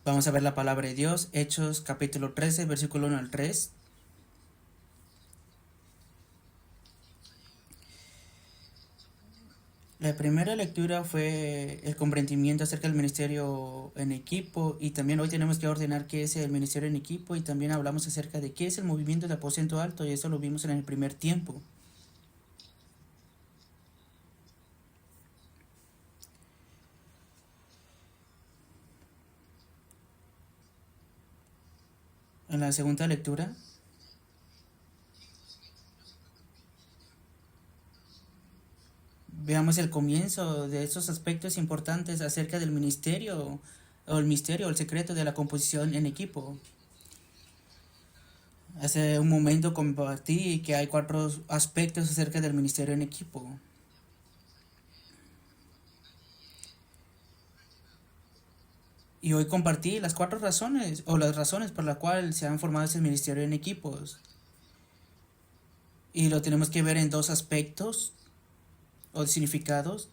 Vamos a ver la palabra de Dios, Hechos capítulo 13, versículo 1 al 3. La primera lectura fue el comprendimiento acerca del ministerio en equipo, y también hoy tenemos que ordenar qué es el ministerio en equipo, y también hablamos acerca de qué es el movimiento de aposento alto, y eso lo vimos en el primer tiempo. En la segunda lectura veamos el comienzo de esos aspectos importantes acerca del ministerio, o el misterio, o el secreto de la composición en equipo. Hace un momento compartí que hay 4 aspectos acerca del ministerio en equipo. Y hoy compartí las 4 razones, o las razones por las cuales se han formado ese ministerio en equipos. Y lo tenemos que ver en 2 aspectos o significados.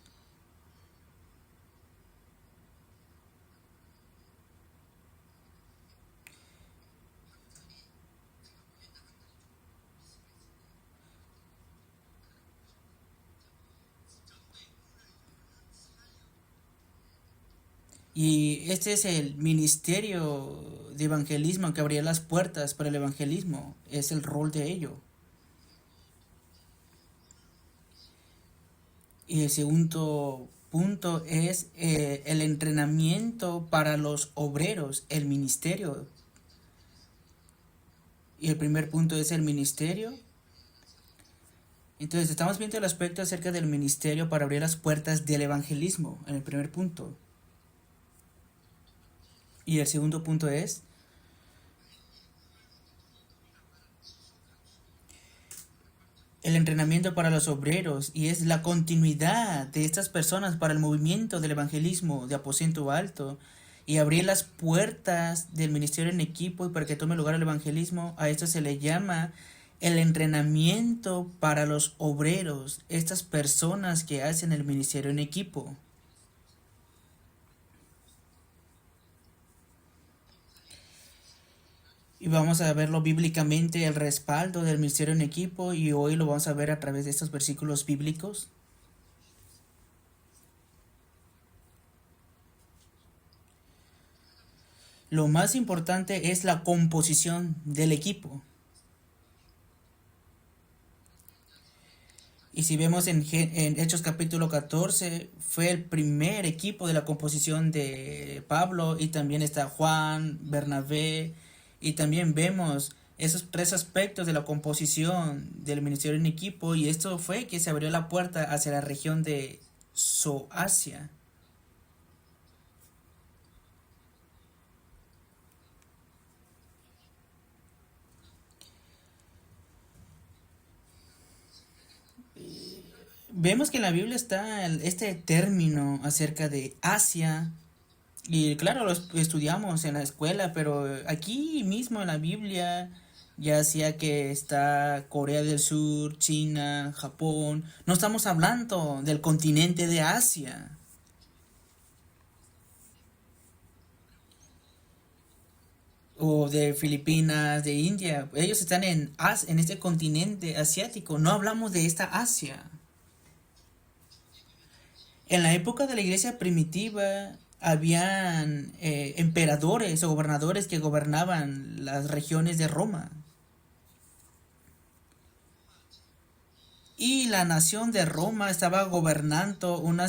Y este es el ministerio de evangelismo que abría las puertas para el evangelismo. Es el rol de ello. Y el segundo punto es el entrenamiento para los obreros, el ministerio. Y el primer punto es el ministerio. Entonces estamos viendo el aspecto acerca del ministerio para abrir las puertas del evangelismo en el primer punto. Y el segundo punto es el entrenamiento para los obreros, y es la continuidad de estas personas para el movimiento del evangelismo de aposento alto, y abrir las puertas del ministerio en equipo y para que tome lugar el evangelismo. A esto se le llama el entrenamiento para los obreros, estas personas que hacen el ministerio en equipo. Y vamos a verlo bíblicamente, el respaldo del ministerio en equipo, y hoy lo vamos a ver a través de estos versículos bíblicos. Lo más importante es la composición del equipo. Y si vemos en Hechos capítulo 14, fue el primer equipo de la composición de Pablo, y también está Juan, Bernabé, y también vemos esos 3 aspectos de la composición del ministerio en equipo, y esto fue que se abrió la puerta hacia la región de Zoasia. Vemos que en la Biblia está este término acerca de Asia. Y claro, lo estudiamos en la escuela, pero aquí mismo en la Biblia, ya sea que está Corea del Sur, China, Japón, no estamos hablando del continente de Asia o de Filipinas, de India. Ellos están en este continente asiático, no hablamos de esta Asia. En la época de la iglesia primitiva habían emperadores o gobernadores que gobernaban las regiones de Roma. Y la nación de Roma estaba gobernando una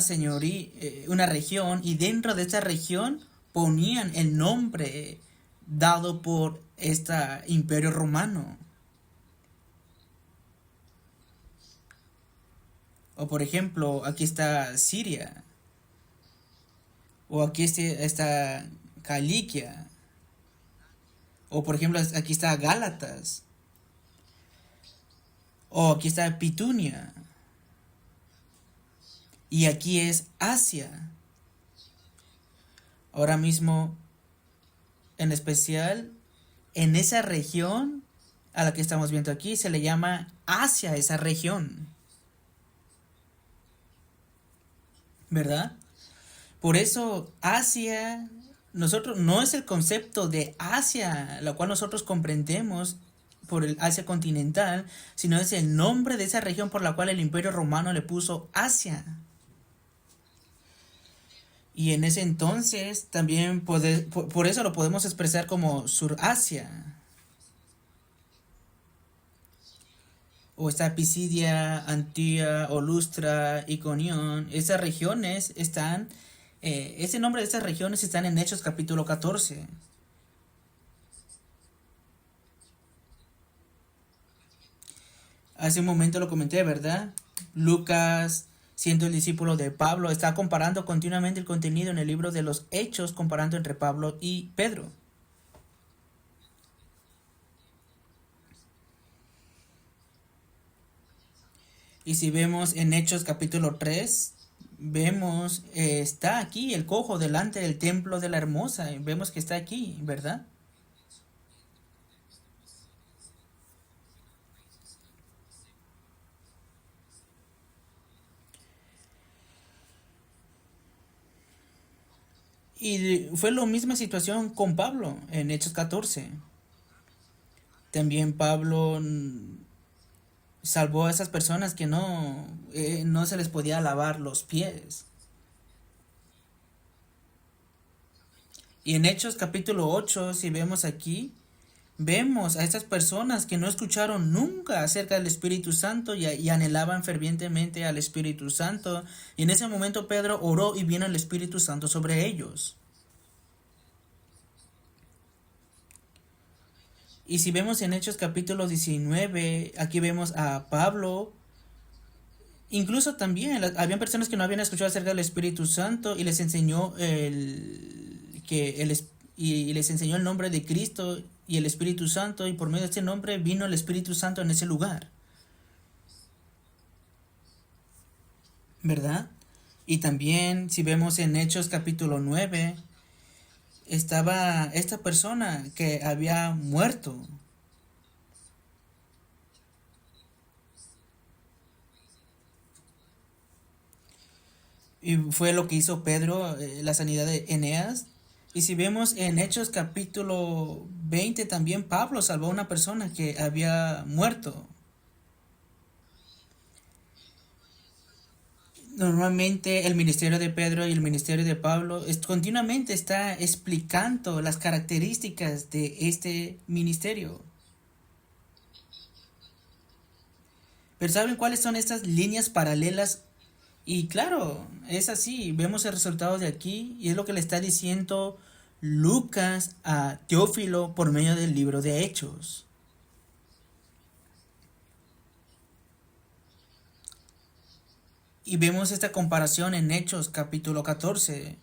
región, y dentro de esta región ponían el nombre dado por este imperio romano. O por ejemplo, aquí está Siria, o aquí está Caliquia, o por ejemplo aquí está Gálatas, o aquí está Pitunia, y aquí es Asia. Ahora mismo, en especial, en esa región a la que estamos viendo aquí, se le llama Asia, esa región, ¿verdad? Por eso Asia nosotros no es el concepto de Asia, la cual nosotros comprendemos por el Asia continental, sino es el nombre de esa región por la cual el Imperio Romano le puso Asia. Y en ese entonces también por eso lo podemos expresar como Surasia. O está Pisidia, Antía, Olustra, Iconión. Esas regiones están, ese nombre de esas regiones están en Hechos capítulo 14. Hace un momento lo comenté, ¿verdad? Lucas, siendo el discípulo de Pablo, está comparando continuamente el contenido en el libro de los Hechos, comparando entre Pablo y Pedro. Y si vemos en Hechos capítulo 3, vemos, está aquí el cojo delante del templo de la hermosa. Vemos que está aquí, ¿verdad? Y fue la misma situación con Pablo en Hechos 14. También Pablo salvó a esas personas que no se les podía lavar los pies. Y en Hechos capítulo 8, si vemos aquí, vemos a estas personas que no escucharon nunca acerca del Espíritu Santo y anhelaban fervientemente al Espíritu Santo. Y en ese momento Pedro oró y vino el Espíritu Santo sobre ellos. Y si vemos en Hechos capítulo 19, aquí vemos a Pablo. Incluso también habían personas que no habían escuchado acerca del Espíritu Santo y les enseñó y les enseñó el nombre de Cristo y el Espíritu Santo, y por medio de este nombre vino el Espíritu Santo en ese lugar, ¿verdad? Y también si vemos en Hechos capítulo 9, estaba esta persona que había muerto. Y fue lo que hizo Pedro, la sanidad de Eneas. Y si vemos en Hechos capítulo 20, también Pablo salvó a una persona que había muerto. Normalmente el ministerio de Pedro y el ministerio de Pablo continuamente está explicando las características de este ministerio. Pero ¿saben cuáles son estas líneas paralelas? Y claro, es así, vemos el resultado de aquí y es lo que le está diciendo Lucas a Teófilo por medio del libro de Hechos. Y vemos esta comparación en Hechos capítulo 14.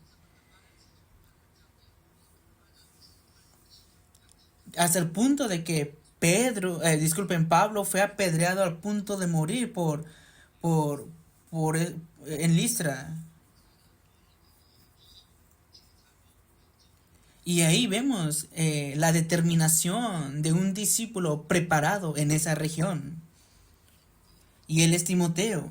Hasta el punto de que Pablo fue apedreado al punto de morir por, en Listra. Y ahí vemos la determinación de un discípulo preparado en esa región. Y él es Timoteo.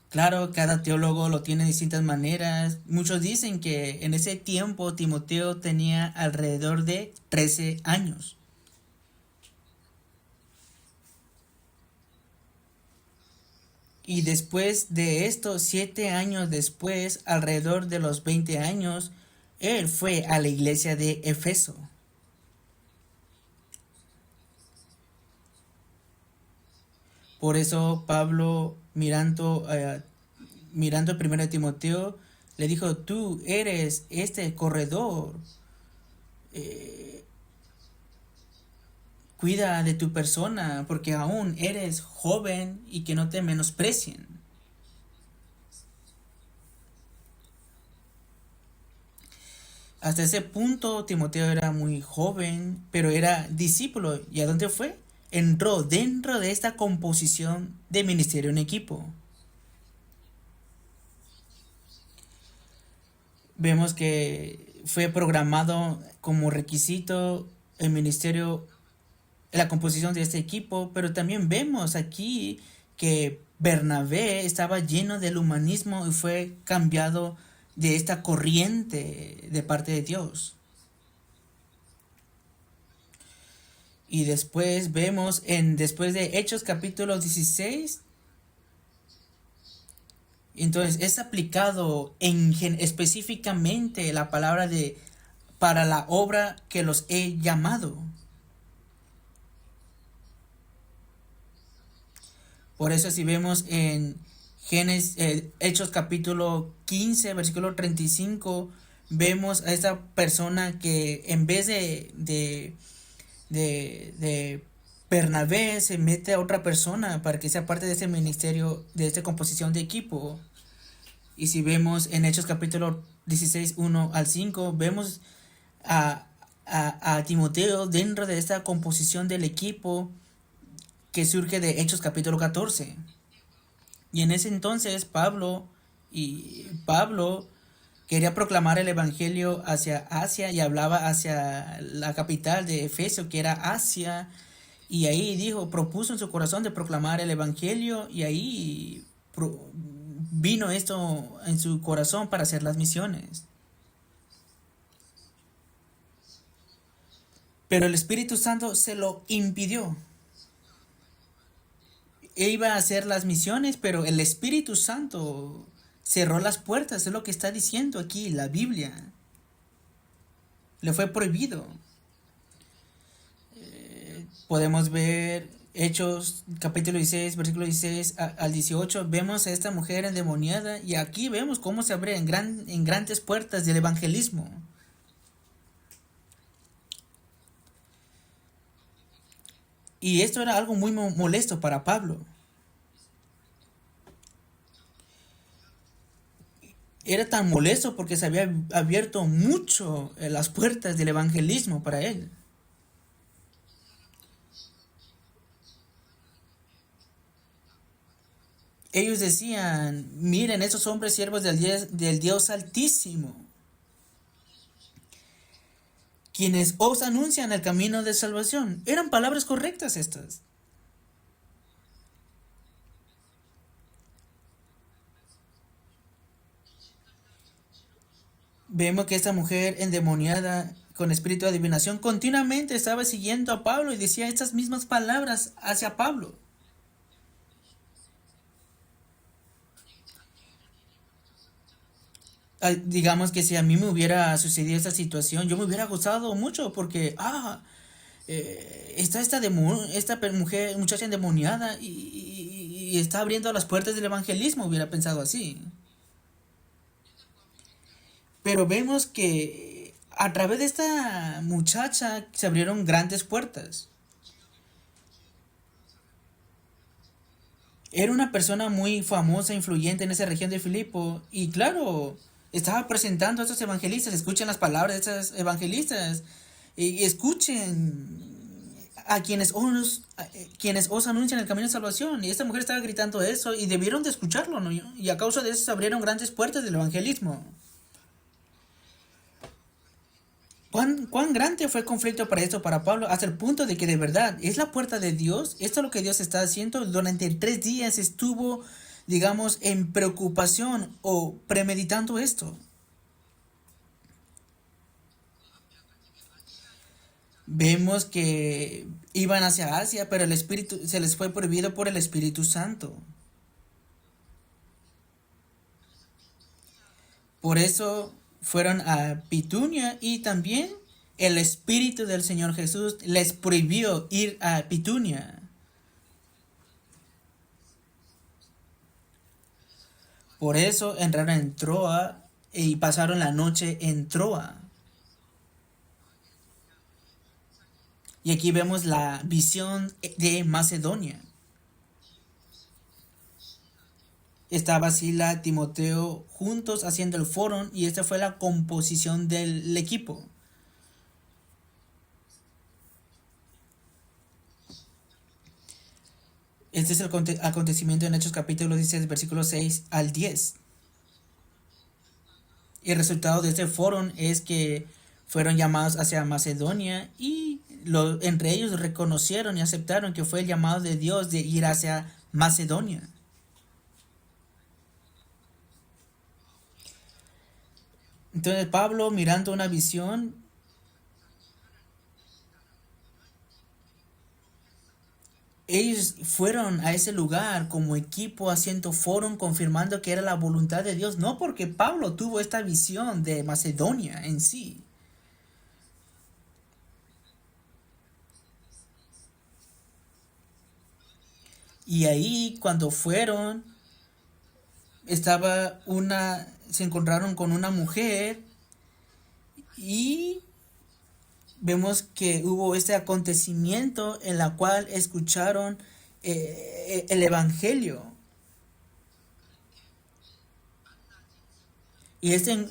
Claro, cada teólogo lo tiene de distintas maneras. Muchos dicen que en ese tiempo Timoteo tenía alrededor de 13 años. Y después de esto, 7 años después, alrededor de los 20 años, él fue a la iglesia de Efeso. Por eso Pablo, mirando el primero de Timoteo, le dijo, tú eres este corredor, cuida de tu persona porque aún eres joven y que no te menosprecien. Hasta ese punto Timoteo era muy joven, pero era discípulo. ¿Y a dónde fue? Entró dentro de esta composición de ministerio en equipo. Vemos que fue programado como requisito el ministerio, la composición de este equipo, pero también vemos aquí que Bernabé estaba lleno del humanismo y fue cambiado de esta corriente de parte de Dios. Y después vemos después de Hechos capítulo 16, entonces es aplicado específicamente la palabra para la obra que los he llamado. Por eso si vemos en Hechos capítulo 15, versículo 35, vemos a esta persona que en vez de Bernabé se mete a otra persona para que sea parte de ese ministerio, de esta composición de equipo. Y si vemos en Hechos capítulo 16, 1 al 5, vemos a Timoteo dentro de esta composición del equipo que surge de Hechos capítulo 14. Y en ese entonces Pablo quería proclamar el evangelio hacia Asia y hablaba hacia la capital de Efeso, que era Asia, y ahí propuso en su corazón de proclamar el evangelio, y ahí vino esto en su corazón para hacer las misiones. Pero el Espíritu Santo se lo impidió. Iba a hacer las misiones, pero el Espíritu Santo cerró las puertas, es lo que está diciendo aquí la Biblia. Le fue prohibido. Podemos ver Hechos capítulo 16, versículo 16 al 18. Vemos a esta mujer endemoniada y aquí vemos cómo se abren grandes puertas del evangelismo. Y esto era algo muy molesto para Pablo. Era tan molesto porque se había abierto mucho las puertas del evangelismo para él. Ellos decían, miren, esos hombres siervos del Dios Altísimo, quienes os anuncian el camino de salvación. Eran palabras correctas estas. Vemos que esta mujer endemoniada con espíritu de adivinación continuamente estaba siguiendo a Pablo y decía estas mismas palabras hacia Pablo. Digamos que si a mí me hubiera sucedido esta situación, yo me hubiera gustado mucho porque, está esta muchacha endemoniada y está abriendo las puertas del evangelismo, hubiera pensado así. Pero vemos que a través de esta muchacha se abrieron grandes puertas. Era una persona muy famosa, influyente en esa región de Filipo. Y claro, estaba presentando a estos evangelistas. Escuchen las palabras de estos evangelistas. Y escuchen a quienes os anuncian el camino de salvación. Y esta mujer estaba gritando eso y debieron de escucharlo, ¿no? Y a causa de eso se abrieron grandes puertas del evangelismo. ¿Cuán grande fue el conflicto para esto, para Pablo? Hasta el punto de que de verdad es la puerta de Dios. Esto es lo que Dios está haciendo. Durante 3 días estuvo, digamos, en preocupación o premeditando esto. Vemos que iban hacia Asia, pero el Espíritu se les fue prohibido por el Espíritu Santo. Por eso fueron a Bitunia y también el Espíritu del Señor Jesús les prohibió ir a Bitunia. Por eso entraron en Troa y pasaron la noche en Troa. Y aquí vemos la visión de Macedonia. Estaba Sila, Timoteo juntos haciendo el foro y esta fue la composición del equipo. Este es el acontecimiento en Hechos capítulo 16, versículos 6 al 10. Y el resultado de este foro es que fueron llamados hacia Macedonia y entre ellos reconocieron y aceptaron que fue el llamado de Dios de ir hacia Macedonia. Entonces Pablo, mirando una visión, ellos fueron a ese lugar como equipo haciendo foro, confirmando que era la voluntad de Dios, no porque Pablo tuvo esta visión de Macedonia en sí. Y ahí cuando fueron, se encontraron con una mujer y vemos que hubo este acontecimiento en la cual escucharon el evangelio. Y este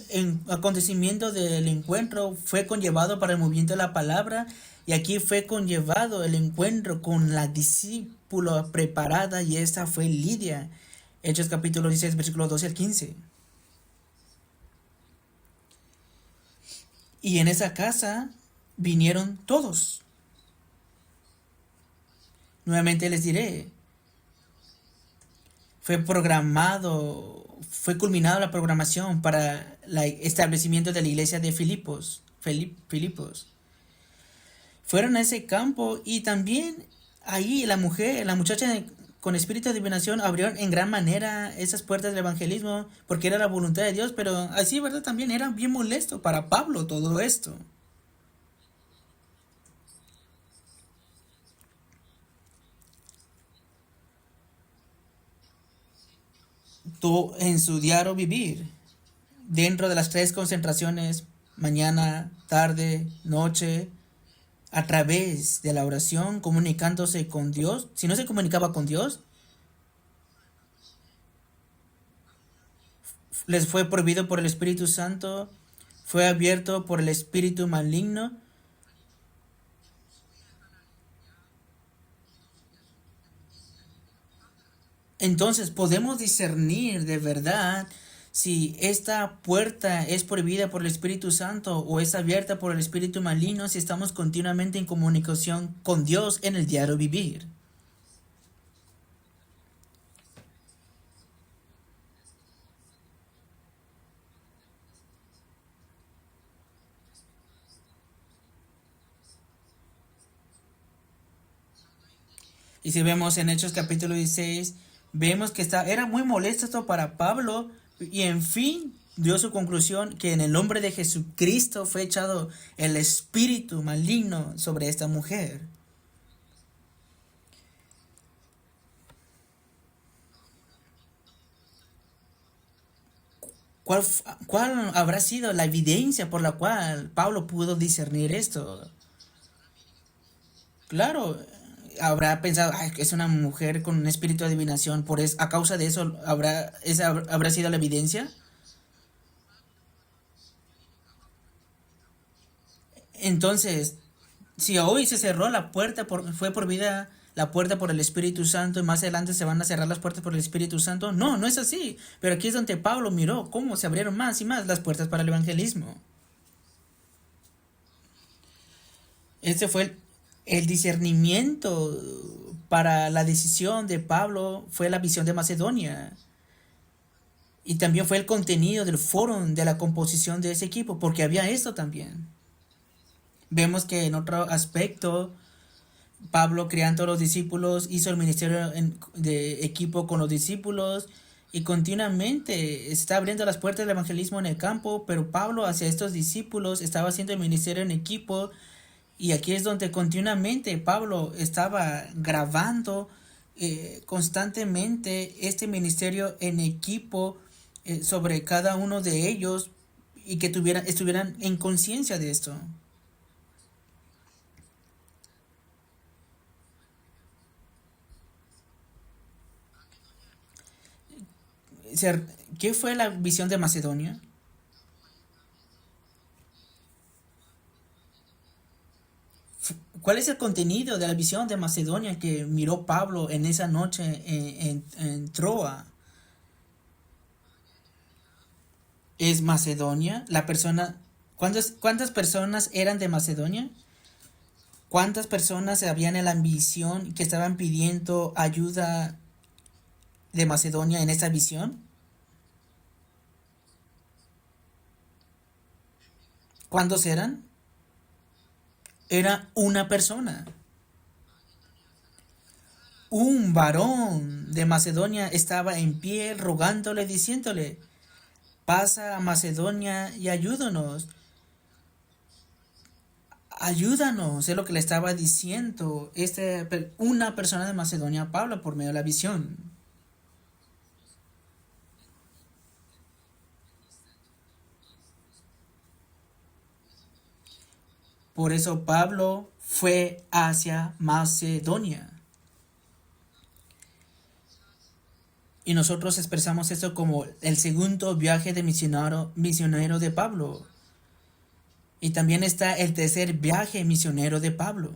acontecimiento del encuentro fue conllevado para el movimiento de la palabra, y aquí fue conllevado el encuentro con la discípula preparada, y esta fue Lidia. Hechos capítulo 16, versículos 12 al 15. Y en esa casa vinieron todos. Nuevamente les diré, fue culminada la programación para el establecimiento de la iglesia de Filipos. Fueron a ese campo y también ahí la muchacha con espíritu de adivinación abrieron en gran manera esas puertas del evangelismo porque era la voluntad de Dios, pero así, ¿verdad? También era bien molesto para Pablo todo esto. En su diario vivir, dentro de las tres concentraciones, mañana, tarde, noche, a través de la oración, comunicándose con Dios. Si no se comunicaba con Dios, les fue prohibido por el Espíritu Santo, fue abierto por el espíritu maligno. Entonces podemos discernir de verdad si esta puerta es prohibida por el Espíritu Santo o es abierta por el espíritu maligno si estamos continuamente en comunicación con Dios en el diario vivir. Y si vemos en Hechos capítulo 16, vemos que era muy molesto esto para Pablo y en fin dio su conclusión que en el nombre de Jesucristo fue echado el espíritu maligno sobre esta mujer. ¿Cuál habrá sido la evidencia por la cual Pablo pudo discernir esto? Claro, habrá pensado, "Ay, que es una mujer con un espíritu de adivinación, a causa de eso habrá sido la evidencia". Entonces, si hoy se cerró la puerta, fue prohibida la puerta por el Espíritu Santo y más adelante se van a cerrar las puertas por el Espíritu Santo, no, no es así. Pero aquí es donde Pablo miró cómo se abrieron más y más las puertas para el evangelismo. Este fue el discernimiento para la decisión de Pablo, fue la visión de Macedonia. Y también fue el contenido del foro, de la composición de ese equipo, porque había esto también. Vemos que en otro aspecto, Pablo, criando a los discípulos, hizo el ministerio de equipo con los discípulos y continuamente está abriendo las puertas del evangelismo en el campo, pero Pablo hacia estos discípulos estaba haciendo el ministerio en equipo. Y aquí es donde continuamente Pablo estaba grabando constantemente este ministerio en equipo sobre cada uno de ellos y que estuvieran en conciencia de esto. ¿Qué fue la visión de Macedonia? ¿Cuál es el contenido de la visión de Macedonia que miró Pablo en esa noche en Troa? ¿Es Macedonia? ¿Cuántas personas eran de Macedonia? ¿Cuántas personas habían en la visión que estaban pidiendo ayuda de Macedonia en esa visión? ¿Cuántos eran? Era una persona. Un varón de Macedonia estaba en pie rogándole, diciéndole, pasa a Macedonia y ayúdanos. Ayúdanos, es lo que le estaba diciendo una persona de Macedonia a Pablo por medio de la visión. Por eso Pablo fue hacia Macedonia. Y nosotros expresamos esto como el segundo viaje de misionero de Pablo. Y también está el tercer viaje misionero de Pablo.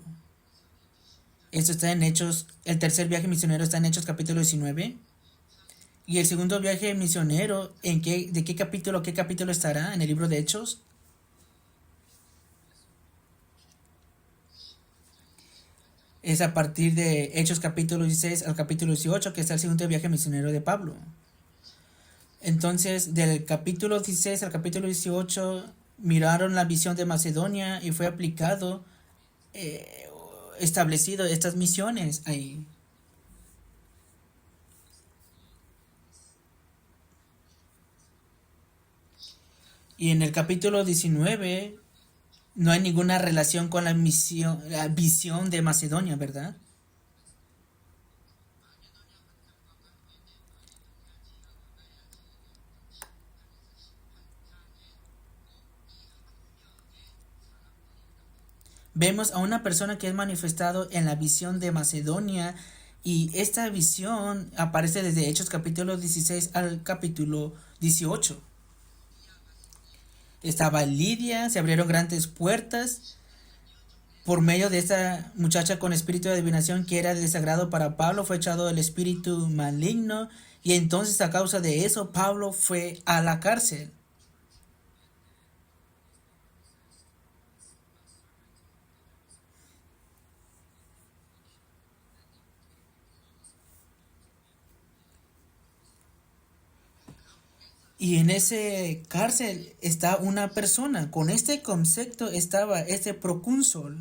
Esto está en Hechos, el tercer viaje misionero está en Hechos capítulo 19. Y el segundo viaje misionero, ¿de qué capítulo estará en el libro de Hechos? Es a partir de Hechos capítulo 16 al capítulo 18, que está el segundo viaje misionero de Pablo. Entonces, del capítulo 16 al capítulo 18, miraron la visión de Macedonia y fue aplicado, establecido estas misiones ahí. Y en el capítulo 19 no hay ninguna relación con la visión de Macedonia, ¿verdad? Vemos a una persona que es manifestado en la visión de Macedonia y esta visión aparece desde Hechos capítulo 16 al capítulo 18. Estaba Lidia, se abrieron grandes puertas por medio de esta muchacha con espíritu de adivinación que era desagrado para Pablo, fue echado el espíritu maligno y entonces a causa de eso Pablo fue a la cárcel. Y en ese cárcel está una persona. Con este concepto estaba este procónsul.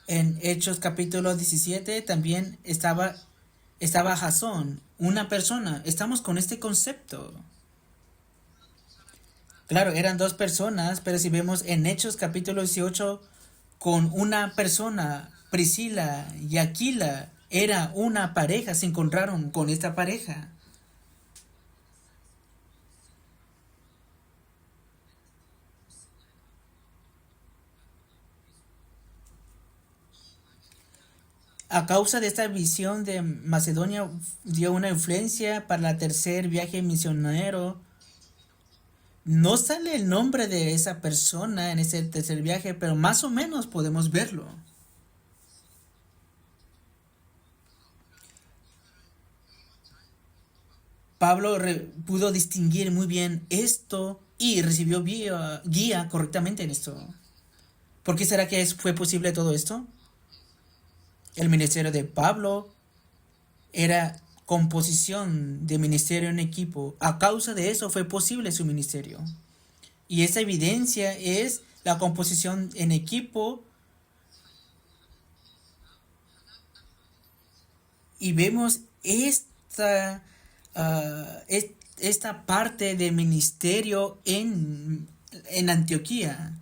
En Hechos capítulo 17 también estaba Jasón, una persona. Estamos con este concepto. Claro, eran dos personas, pero si vemos en Hechos capítulo 18, con una persona, Priscila y Aquila, era una pareja, se encontraron con esta pareja. A causa de esta visión de Macedonia dio una influencia para el tercer viaje misionero. No sale el nombre de esa persona en ese tercer viaje, pero más o menos podemos verlo. Pablo pudo distinguir muy bien esto y recibió guía correctamente en esto. ¿Por qué será que fue posible todo esto? El ministerio de Pablo era composición de ministerio en equipo. A causa de eso fue posible su ministerio. Y esa evidencia es la composición en equipo. Y vemos esta parte de ministerio en Antioquía.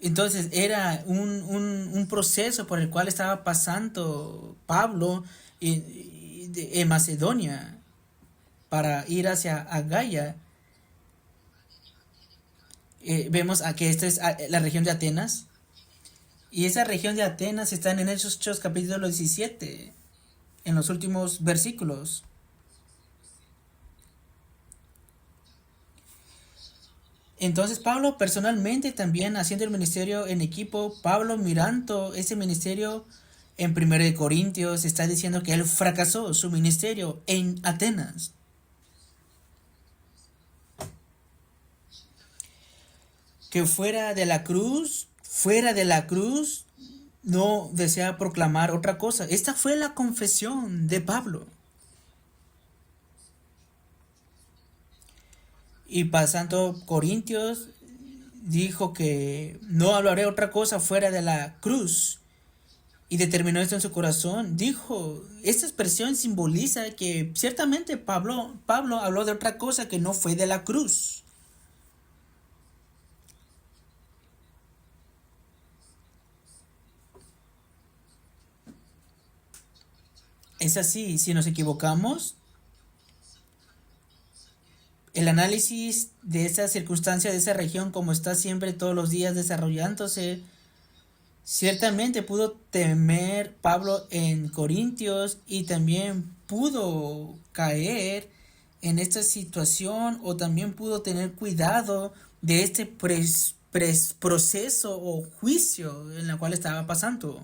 Entonces era un proceso por el cual estaba pasando Pablo en Macedonia para ir hacia Agaya. Vemos que esta es la región de Atenas. Y esa región de Atenas está en Hechos capítulo 17, en los últimos versículos. Entonces Pablo personalmente también haciendo el ministerio en equipo, Pablo mirando ese ministerio en 1 Corintios está diciendo que él fracasó su ministerio en Atenas. Que fuera de la cruz, no desea proclamar otra cosa. Esta fue la confesión de Pablo. Y pasando Corintios, dijo que no hablaré otra cosa fuera de la cruz. Y determinó esto en su corazón. Dijo, esta expresión simboliza que ciertamente Pablo habló de otra cosa que no fue de la cruz. Es así, si nos equivocamos, el análisis de esa circunstancia, de esa región, como está siempre todos los días desarrollándose, ciertamente pudo temer Pablo en Corintios y también pudo caer en esta situación o también pudo tener cuidado de este proceso o juicio en el cual estaba pasando.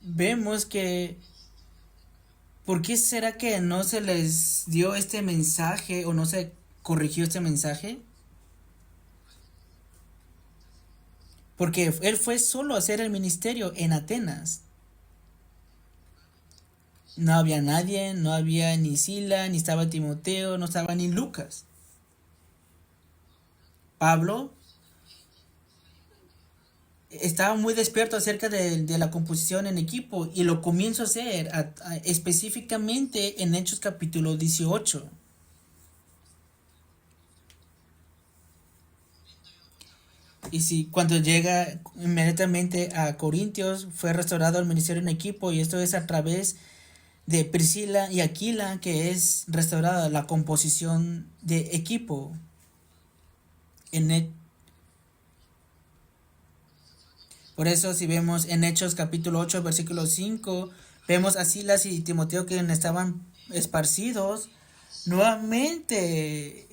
Vemos que ¿por qué será que no se les dio este mensaje o no se corrigió este mensaje? Porque él fue solo a hacer el ministerio en Atenas. No había nadie, no había ni Sila, ni estaba Timoteo, no estaba ni Lucas. Pablo estaba muy despierto acerca de la composición en equipo y lo comienzo a hacer específicamente en Hechos capítulo 18. Y si cuando llega inmediatamente a Corintios fue restaurado el ministerio en equipo y esto es a través de Priscila y Aquila que es restaurada la composición de equipo. En, por eso si vemos en Hechos capítulo 8 versículo 5 vemos a Silas y Timoteo que estaban esparcidos nuevamente.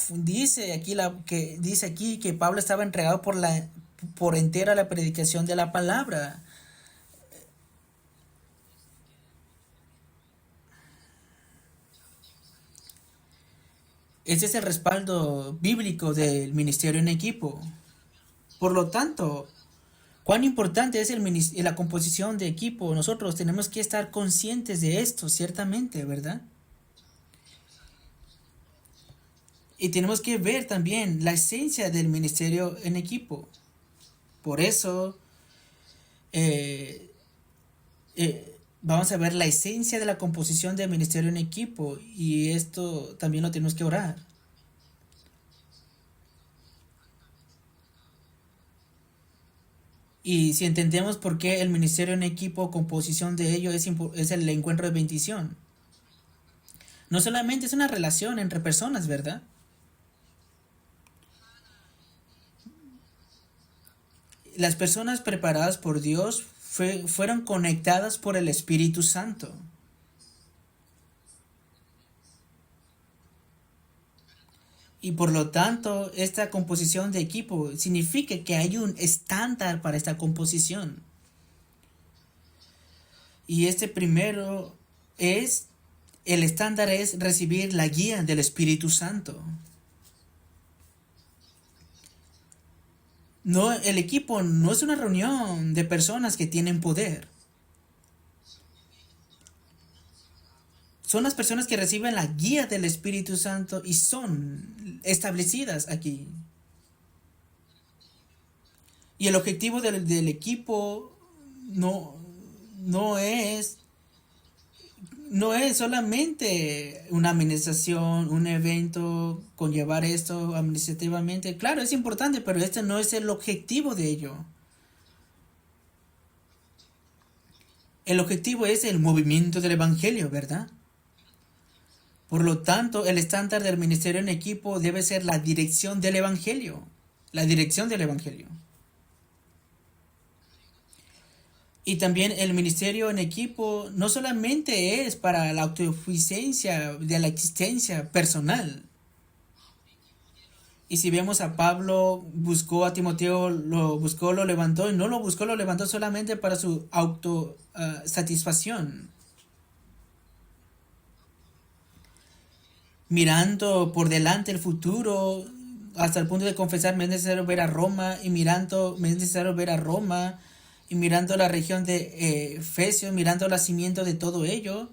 Dice aquí que Pablo estaba entregado por entera a la predicación de la palabra. Ese es el respaldo bíblico del ministerio en equipo. Por lo tanto, cuán importante es la composición de equipo. Nosotros tenemos que estar conscientes de esto, ciertamente, ¿verdad? Y tenemos que ver también la esencia del ministerio en equipo. Por eso, eh, vamos a ver la esencia de la composición del ministerio en equipo. Y esto también lo tenemos que orar. Y si entendemos por qué el ministerio en equipo, composición de ello es el encuentro de bendición. No solamente es una relación entre personas, ¿verdad? Las personas preparadas por Dios fueron conectadas por el Espíritu Santo. Y por lo tanto, esta composición de equipo significa que hay un estándar para esta composición. Y este primero el estándar es recibir la guía del Espíritu Santo. No, el equipo no es una reunión de personas que tienen poder. Son las personas que reciben la guía del Espíritu Santo y son establecidas aquí. Y el objetivo del equipo no, no es no es solamente una administración, un evento, conllevar esto administrativamente. Claro, es importante, pero este no es el objetivo de ello. El objetivo es el movimiento del Evangelio, ¿verdad? Por lo tanto, el estándar del ministerio en equipo debe ser la dirección del Evangelio. La dirección del Evangelio. Y también el ministerio en equipo no solamente es para la autosuficiencia de la existencia personal. Y si vemos a Pablo, buscó a Timoteo, lo buscó, lo levantó, y no lo buscó, lo levantó solamente para su auto satisfacción. Mirando por delante el futuro, hasta el punto de confesar, me es necesario ver a Roma, y mirando, me es necesario ver a Roma, y mirando la región de Efesios, mirando el nacimiento de todo ello,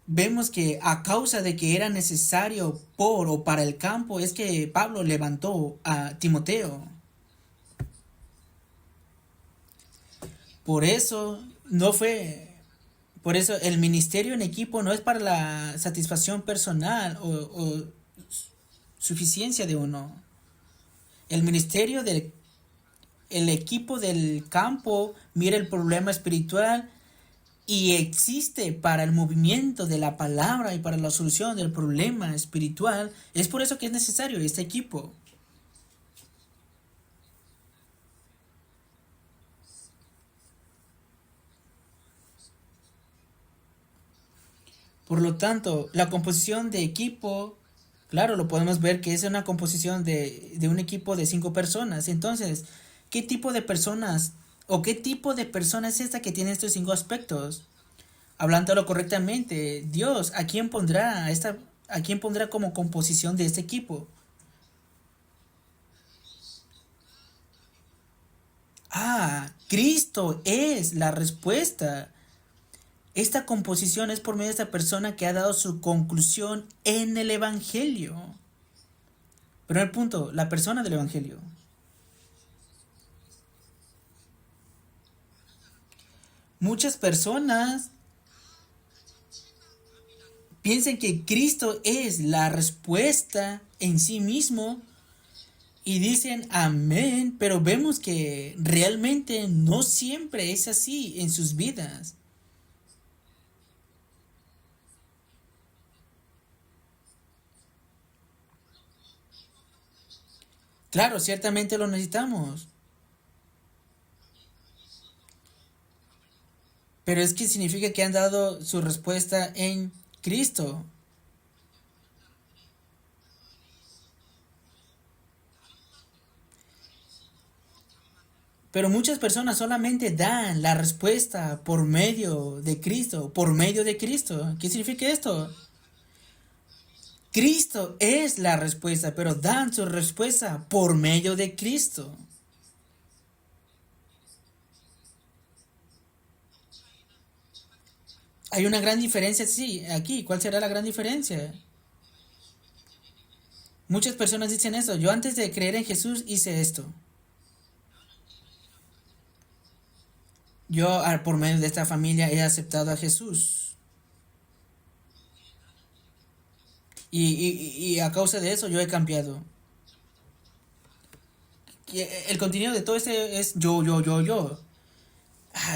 vemos que a causa de que era necesario por o para el campo, es que Pablo levantó a Timoteo. Por eso no fue, por eso el ministerio en equipo no es para la satisfacción personal o suficiencia de uno. El ministerio del el equipo del campo mira el problema espiritual y existe para el movimiento de la palabra y para la solución del problema espiritual. Es por eso que es necesario este equipo. Por lo tanto, la composición de equipo, claro, lo podemos ver que es una composición de un equipo de 5 personas. Entonces, ¿qué tipo de personas o qué tipo de persona es esta que tiene estos 5 aspectos? Hablándolo correctamente, Dios, a quién pondrá como composición de este equipo? Ah, Cristo es la respuesta. Esta composición es por medio de esta persona que ha dado su conclusión en el Evangelio. Primer punto, la persona del Evangelio. Muchas personas piensan que Cristo es la respuesta en sí mismo y dicen amén, pero vemos que realmente no siempre es así en sus vidas. Claro, ciertamente lo necesitamos, pero es que significa que han dado su respuesta en Cristo. Pero muchas personas solamente dan la respuesta por medio de Cristo, por medio de Cristo. ¿Qué significa esto? Cristo es la respuesta, pero dan su respuesta por medio de Cristo. Hay una gran diferencia, sí, aquí. ¿Cuál será la gran diferencia? Muchas personas dicen eso. Yo antes de creer en Jesús hice esto. Yo por medio de esta familia he aceptado a Jesús. Y a causa de eso yo he cambiado. El contenido de todo este es yo.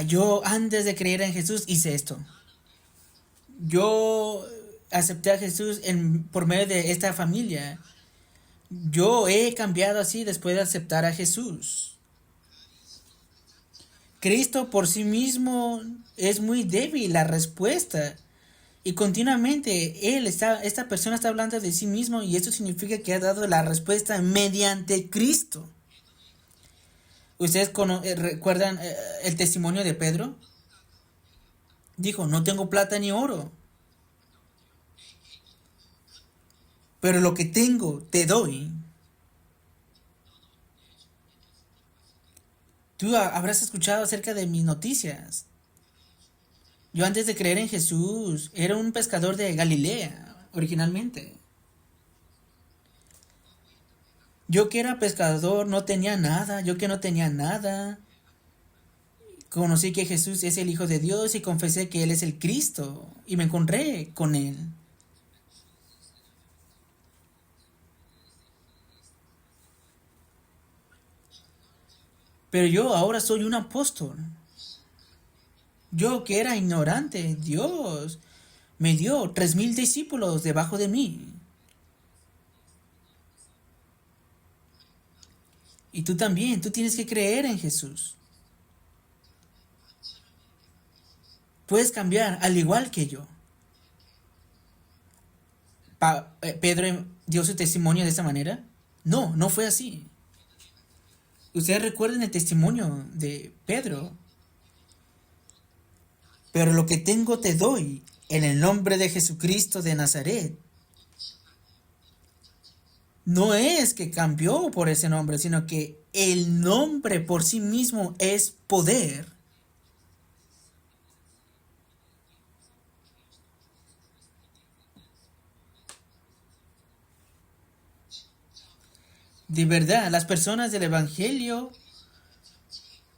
Yo antes de creer en Jesús hice esto. Yo acepté a Jesús por medio de esta familia. Yo he cambiado así después de aceptar a Jesús. Cristo por sí mismo es muy débil la respuesta. Y continuamente esta persona está hablando de sí mismo y esto significa que ha dado la respuesta mediante Cristo. ¿Ustedes recuerdan el testimonio de Pedro? Dijo, no tengo plata ni oro, pero lo que tengo te doy. Tú habrás escuchado acerca de mis noticias. Yo antes de creer en Jesús era un pescador de Galilea, originalmente. Yo que era pescador no tenía nada, yo que no tenía nada. Conocí que Jesús es el Hijo de Dios y confesé que Él es el Cristo y me encontré con Él. Pero yo ahora soy un apóstol. Yo que era ignorante, Dios me dio 3,000 discípulos debajo de mí. Y tú también, tú tienes que creer en Jesús. Puedes cambiar al igual que yo. Pedro dio su testimonio de esa manera? No, no fue así. Ustedes recuerden el testimonio de Pedro. Pero lo que tengo te doy en el nombre de Jesucristo de Nazaret. No es que cambió por ese nombre, sino que el nombre por sí mismo es poder. De verdad, las personas del Evangelio,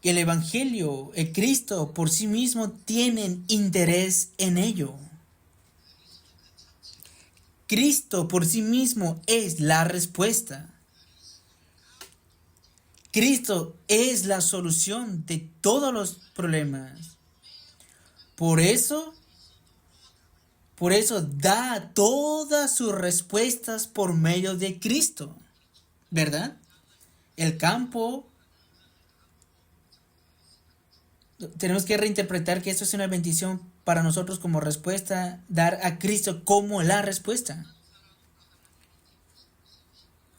el Cristo por sí mismo tienen interés en ello. Cristo por sí mismo es la respuesta. Cristo es la solución de todos los problemas. Por eso da todas sus respuestas por medio de Cristo, ¿verdad? El campo, tenemos que reinterpretar que esto es una bendición para nosotros como respuesta, dar a Cristo como la respuesta.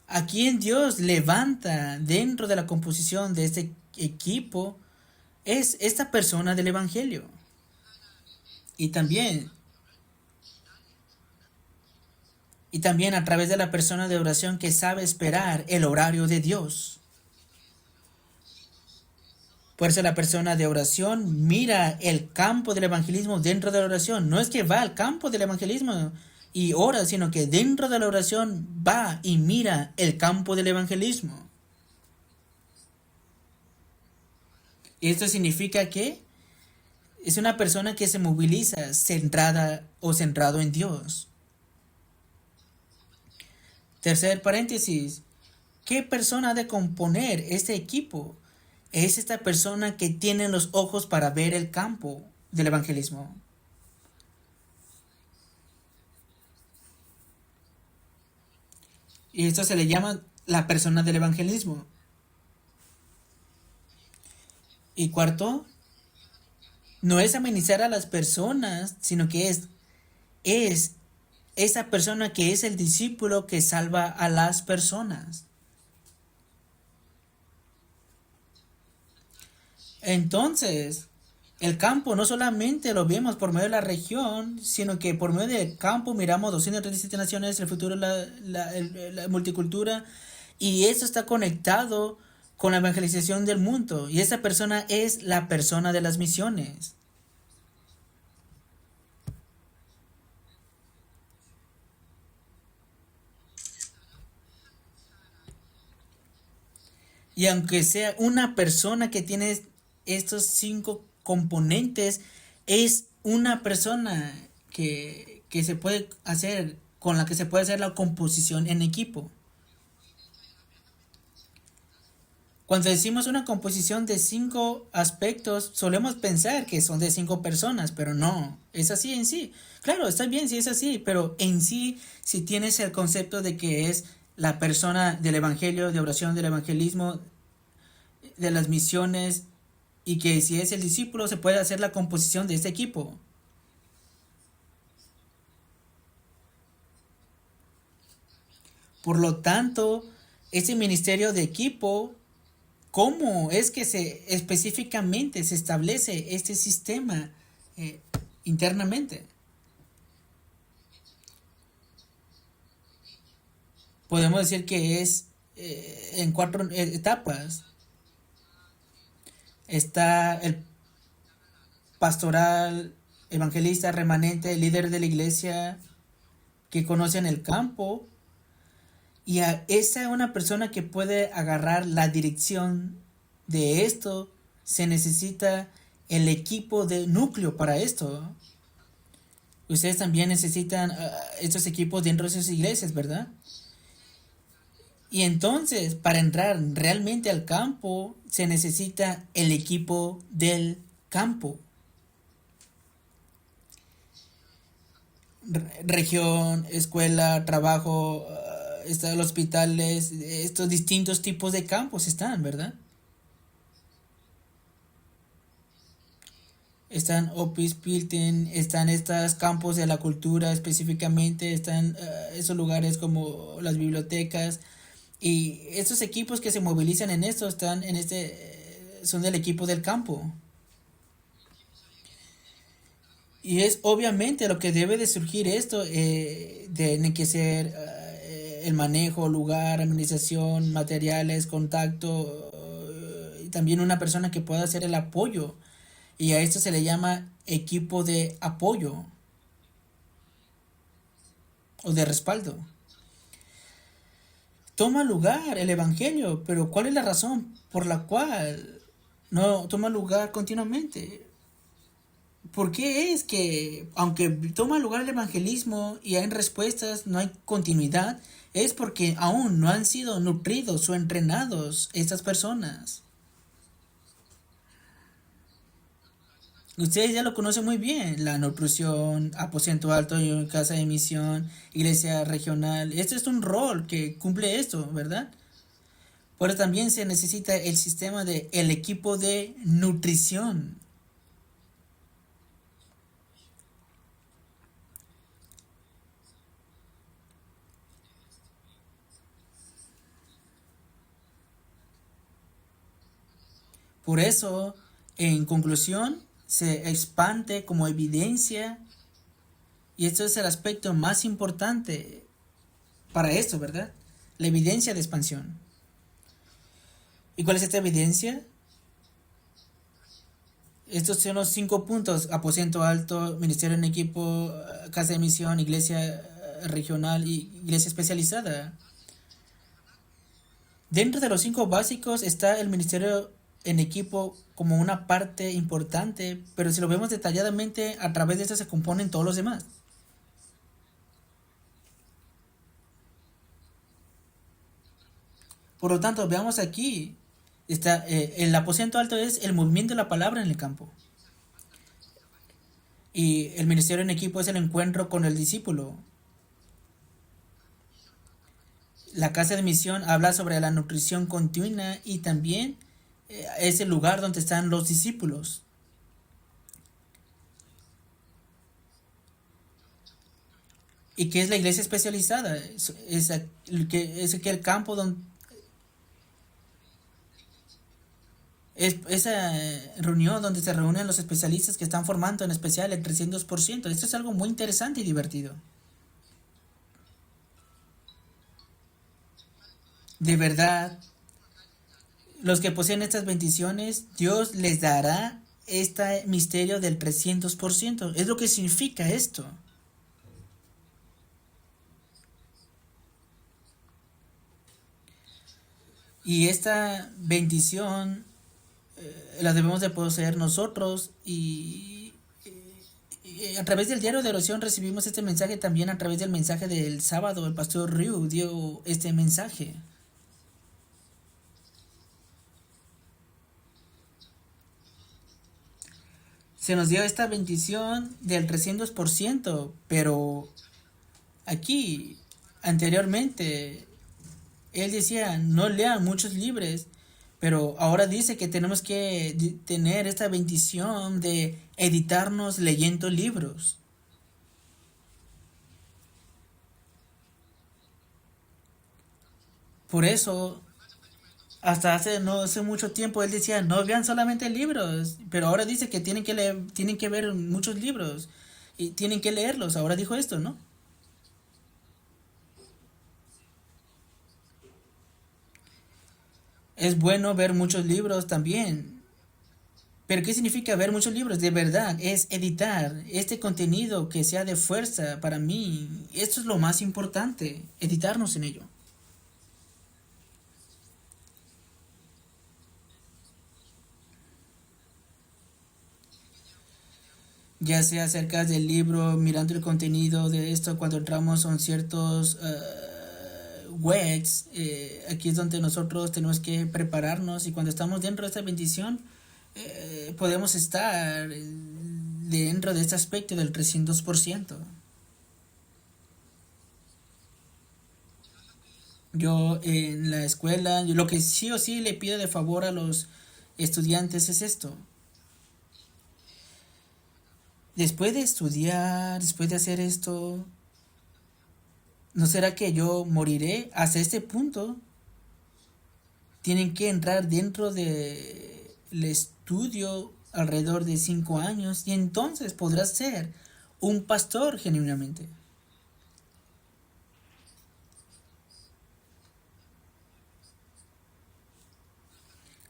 A quien Dios levanta dentro de la composición de este equipo es esta persona del Evangelio. Y también a través de la persona de oración que sabe esperar el horario de Dios. Por eso la persona de oración mira el campo del evangelismo dentro de la oración. No es que va al campo del evangelismo y ora, sino que dentro de la oración va y mira el campo del evangelismo. Y esto significa que es una persona que se moviliza centrada o centrado en Dios. Tercer paréntesis. ¿Qué persona ha de componer este equipo? Es esta persona que tiene los ojos para ver el campo del evangelismo. Y esto se le llama la persona del evangelismo. Y cuarto, no es amenizar a las personas, sino que es esa persona que es el discípulo que salva a las personas. Entonces, el campo no solamente lo vemos por medio de la región, sino que por medio del campo miramos 237 naciones, el futuro, la multicultura, y eso está conectado con la evangelización del mundo. Y esa persona es la persona de las misiones. Y aunque sea una persona que tiene estos 5 componentes, es una persona que se puede hacer, con la que se puede hacer la composición en equipo. Cuando decimos una composición de 5 aspectos, solemos pensar que son de 5 personas, pero no, es así en sí. Claro, está bien si es así, pero en sí, si tienes el concepto de que es la persona del evangelio, de oración, del evangelismo, de las misiones, y que si es el discípulo se puede hacer la composición de este equipo. Por lo tanto, este ministerio de equipo, ¿cómo es que específicamente se establece este sistema eh, internamente? Podemos decir que es en 4 etapas. Está el pastoral, evangelista, remanente, líder de la iglesia que conocen el campo. Y esa es una persona que puede agarrar la dirección de esto. Se necesita el equipo de núcleo para esto. Ustedes también necesitan estos equipos dentro de sus iglesias, ¿verdad? Y entonces, para entrar realmente al campo, se necesita el equipo del campo. Región, escuela, trabajo, están los hospitales, estos distintos tipos de campos están, ¿verdad? están Opus Pilten, están estos campos de la cultura específicamente, están esos lugares como las bibliotecas y estos equipos que se movilizan en esto están en son del equipo del campo. Y es obviamente lo que debe de surgir esto, tiene que ser el manejo, lugar, administración, materiales, contacto, y también una persona que pueda hacer el apoyo. Y a esto se le llama equipo de apoyo o de respaldo. Toma lugar el Evangelio, pero ¿cuál es la razón por la cual no toma lugar continuamente? ¿Por qué es que, aunque toma lugar el evangelismo y hay respuestas, no hay continuidad? Es porque aún no han sido nutridos o entrenados estas personas. Ustedes ya lo conocen muy bien, la nutrición, aposento alto, casa de misión, iglesia regional. Este es un rol que cumple esto, ¿verdad? Pero también se necesita el sistema de el equipo de nutrición. Por eso, en conclusión, se expande como evidencia y esto es el aspecto más importante para esto, ¿verdad? La evidencia de expansión. ¿Y cuál es esta evidencia? Estos son los 5 puntos: aposento alto, ministerio en equipo, casa de misión, iglesia regional y iglesia especializada. Dentro de los 5 básicos está el ministerio en equipo como una parte importante, pero si lo vemos detalladamente, a través de esto se componen todos los demás. Por lo tanto, veamos aquí, está, el aposento alto es el movimiento de la palabra en el campo. Y el ministerio en equipo es el encuentro con el discípulo. La casa de misión habla sobre la nutrición continua y también es el lugar donde están los discípulos. ¿Y qué es la iglesia especializada? Es aquel campo donde es esa reunión donde se reúnen los especialistas que están formando en especial el 300%. Esto es algo muy interesante y divertido. De verdad, los que poseen estas bendiciones, Dios les dará este misterio del 300%. Es lo que significa esto. Y esta bendición la debemos de poseer nosotros y a través del diario de oración recibimos este mensaje también a través del mensaje del sábado. El pastor Ryu dio este mensaje. Se nos dio esta bendición del 300%, pero aquí, anteriormente, él decía, no lean muchos libros, pero ahora dice que tenemos que tener esta bendición de editarnos leyendo libros. Por eso, hasta hace no hace mucho tiempo él decía, no vean solamente libros, pero ahora dice que tienen que leer, tienen que ver muchos libros y tienen que leerlos. Ahora dijo esto, ¿no? Es bueno ver muchos libros también. Pero ¿qué significa ver muchos libros? De verdad, es editar este contenido que sea de fuerza para mí. Esto es lo más importante, editarnos en ello. Ya sea acerca del libro, mirando el contenido de esto, cuando entramos en ciertos webs, aquí es donde nosotros tenemos que prepararnos y cuando estamos dentro de esta bendición, podemos estar dentro de este aspecto del 300%. Yo en la escuela, lo que sí o sí le pido de favor a los estudiantes es esto. Después de estudiar, después de hacer esto, ¿no será que yo moriré? Hasta este punto tienen que entrar dentro del estudio alrededor de 5 años y entonces podrás ser un pastor genuinamente.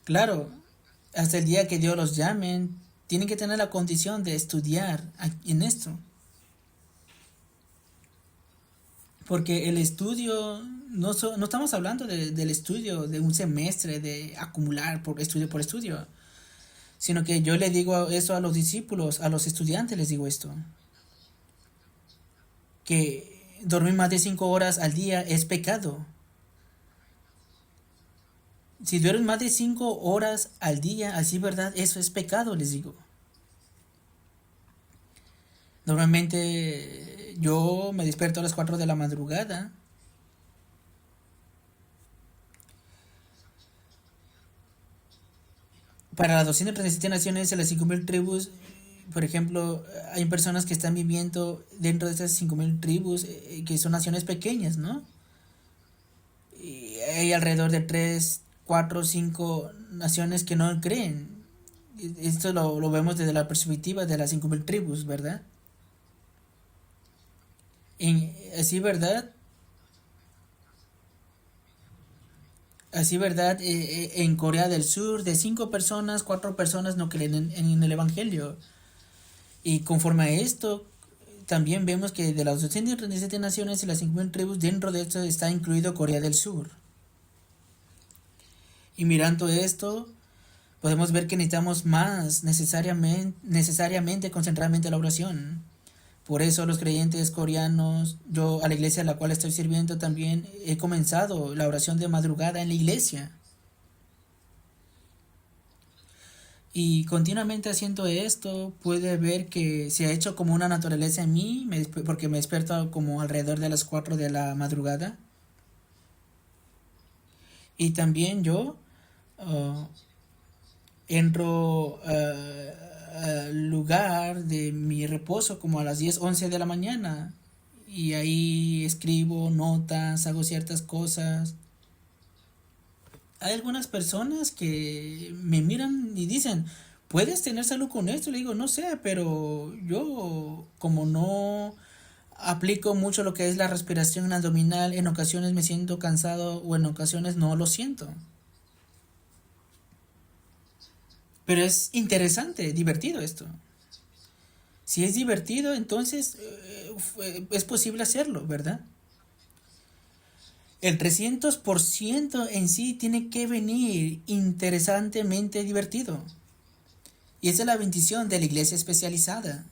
Claro, hasta el día que Dios los llamen, tienen que tener la condición de estudiar en esto. Porque el estudio, no estamos hablando del estudio de un semestre, de acumular por estudio, sino que yo le digo eso a los discípulos, a los estudiantes les digo esto, que dormir más de 5 horas al día es pecado. Si duermes más de 5 horas al día, así verdad, eso es pecado, les digo. Normalmente yo me despierto a las 4 de la madrugada. Para las 237 naciones y las 5.000 tribus, por ejemplo, hay personas que están viviendo dentro de esas 5.000 tribus, que son naciones pequeñas, ¿no? Y hay alrededor de 3, 4, 5 naciones que no creen. Esto lo vemos desde la perspectiva de las 5.000 tribus, ¿verdad? Así, ¿verdad? Así, ¿verdad? En Corea del Sur, de 5 personas, 4 personas no creen en el Evangelio. Y conforme a esto, también vemos que de las 237 naciones y las 50 tribus, dentro de esto está incluido Corea del Sur. Y mirando esto, podemos ver que necesitamos más necesariamente concentradamente la oración. Por eso los creyentes coreanos, yo a la iglesia a la cual estoy sirviendo también he comenzado la oración de madrugada en la iglesia. Y continuamente haciendo esto, puede ver que se ha hecho como una naturaleza en mí, porque me despierto como alrededor de las 4 de la madrugada. Y también yo uh, entro al lugar de mi reposo como a las 10 11 de la mañana. Y ahí escribo notas, hago ciertas cosas. Hay algunas personas que me miran y dicen, ¿puedes tener salud con esto? Le digo, no sé, pero yo como no aplico mucho lo que es la respiración abdominal, en ocasiones me siento cansado o en ocasiones no lo siento. Pero es interesante, divertido esto. Si es divertido, entonces es posible hacerlo, ¿verdad? El 300% en sí tiene que venir interesantemente divertido. Y esa es la bendición de la iglesia especializada.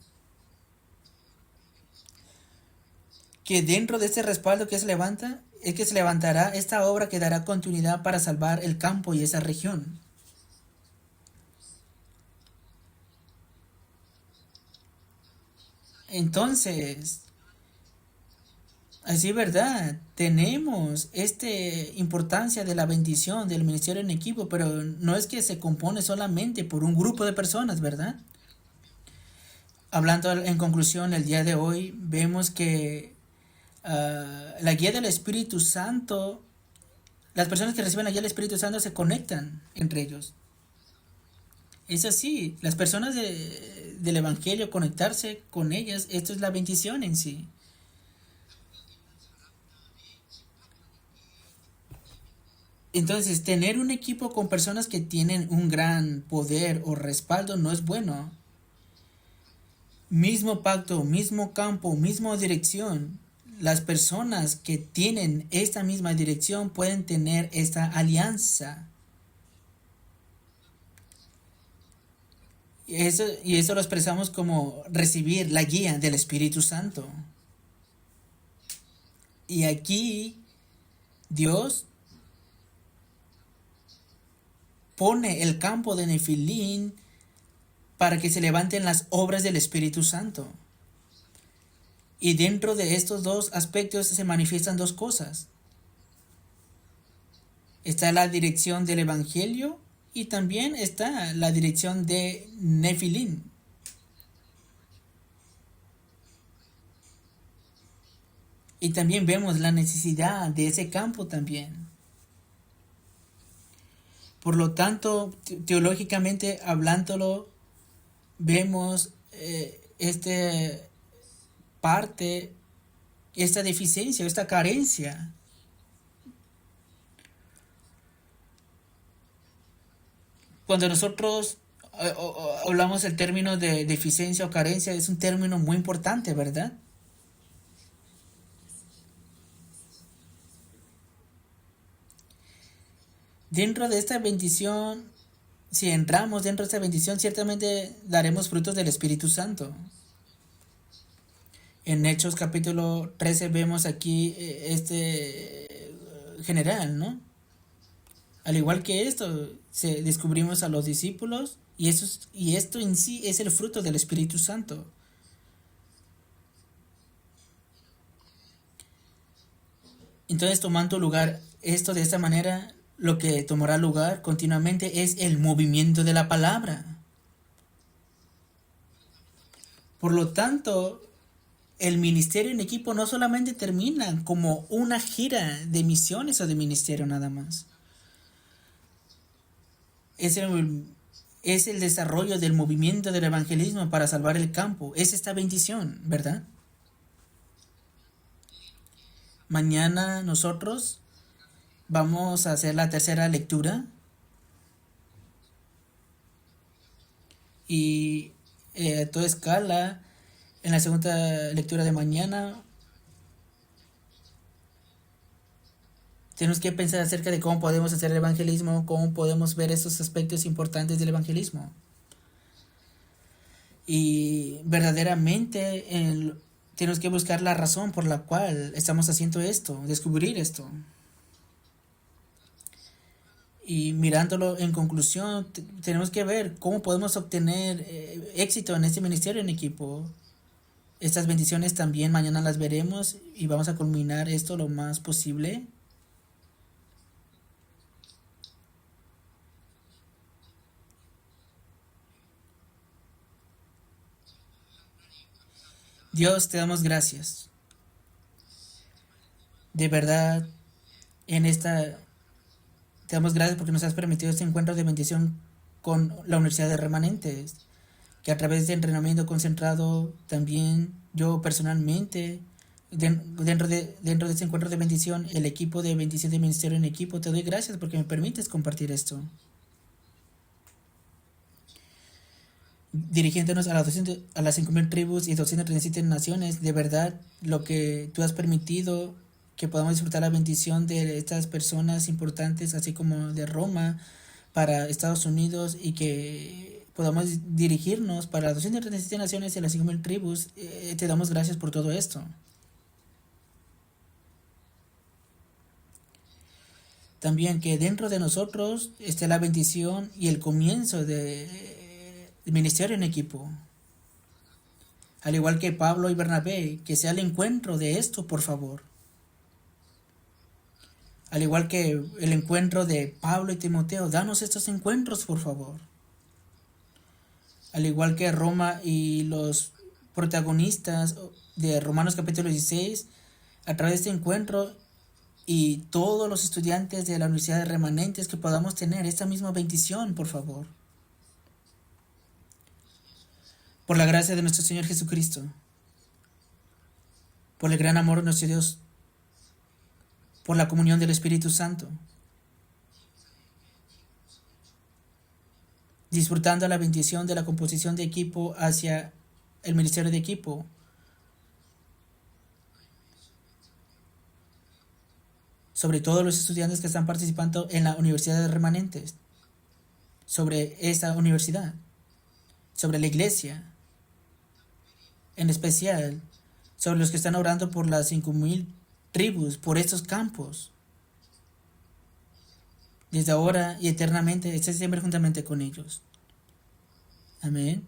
Que dentro de este respaldo que se levanta, es que se levantará esta obra que dará continuidad para salvar el campo y esa región. Entonces, así verdad, tenemos esta importancia de la bendición del ministerio en equipo, pero no es que se compone solamente por un grupo de personas, ¿verdad? Hablando en conclusión, el día de hoy vemos que la guía del Espíritu Santo, las personas que reciben la guía del Espíritu Santo se conectan entre ellos. Es así, las personas del Evangelio, conectarse con ellas, esto es la bendición en sí. Entonces, tener un equipo con personas que tienen un gran poder o respaldo no es bueno. Mismo pacto, mismo campo, misma dirección. Las personas que tienen esta misma dirección pueden tener esta alianza. Y eso lo expresamos como recibir la guía del Espíritu Santo. Y aquí Dios pone el campo de Nefilín para que se levanten las obras del Espíritu Santo. Y dentro de estos dos aspectos se manifiestan dos cosas. Está la dirección del Evangelio y también está la dirección de Nefilín. Y también vemos la necesidad de ese campo también. Por lo tanto, teológicamente hablándolo, vemos este parte, esta deficiencia, esta carencia. Cuando nosotros hablamos del término de deficiencia o carencia, es un término muy importante, ¿verdad? Dentro de esta bendición, si entramos dentro de esta bendición, ciertamente daremos frutos del Espíritu Santo. En Hechos capítulo 13 vemos aquí general, ¿no? Al igual que esto, descubrimos a los discípulos y esto en sí es el fruto del Espíritu Santo. Entonces, tomando lugar esto de esta manera, lo que tomará lugar continuamente es el movimiento de la palabra. Por lo tanto, el ministerio en equipo no solamente termina como una gira de misiones o de ministerio nada más. Es el desarrollo del movimiento del evangelismo para salvar el campo. Es esta bendición, ¿verdad? Mañana nosotros vamos a hacer la tercera lectura y a toda escala en la segunda lectura de mañana tenemos que pensar acerca de cómo podemos hacer el evangelismo, cómo podemos ver estos aspectos importantes del evangelismo. Y verdaderamente tenemos que buscar la razón por la cual estamos haciendo esto, descubrir esto. Y mirándolo en conclusión, tenemos que ver cómo podemos obtener éxito en este ministerio en equipo. Estas bendiciones también mañana las veremos y vamos a culminar esto lo más posible. Dios, te damos gracias. De verdad, te damos gracias porque nos has permitido este encuentro de bendición con la Universidad de Remanentes, que a través de entrenamiento concentrado también yo personalmente, dentro de este encuentro de bendición, el equipo de bendición de ministerio en equipo, te doy gracias porque me permites compartir esto. Dirigiéndonos a las 5.000 tribus y 237 naciones, de verdad, lo que tú has permitido que podamos disfrutar la bendición de estas personas importantes, así como de Roma para Estados Unidos, y que podamos dirigirnos para las 237 naciones y las 5.000 tribus. Te damos gracias por todo esto. También que dentro de nosotros esté la bendición y el comienzo del ministerio en equipo. Al igual que Pablo y Bernabé, que sea el encuentro de esto, por favor. Al igual que el encuentro de Pablo y Timoteo, danos estos encuentros, por favor. Al igual que Roma y los protagonistas de Romanos capítulo 16, a través de este encuentro y todos los estudiantes de la Universidad de Remanentes, que podamos tener esta misma bendición, por favor. Por la gracia de nuestro Señor Jesucristo, por el gran amor de nuestro Dios, por la comunión del Espíritu Santo, disfrutando la bendición de la composición de equipo hacia el ministerio de equipo, sobre todos los estudiantes que están participando en la Universidad de Remanentes, sobre esa universidad, sobre la iglesia, en especial sobre los que están orando por las 5.000 tribus, por estos campos. Desde ahora y eternamente, esté siempre juntamente con ellos. Amén.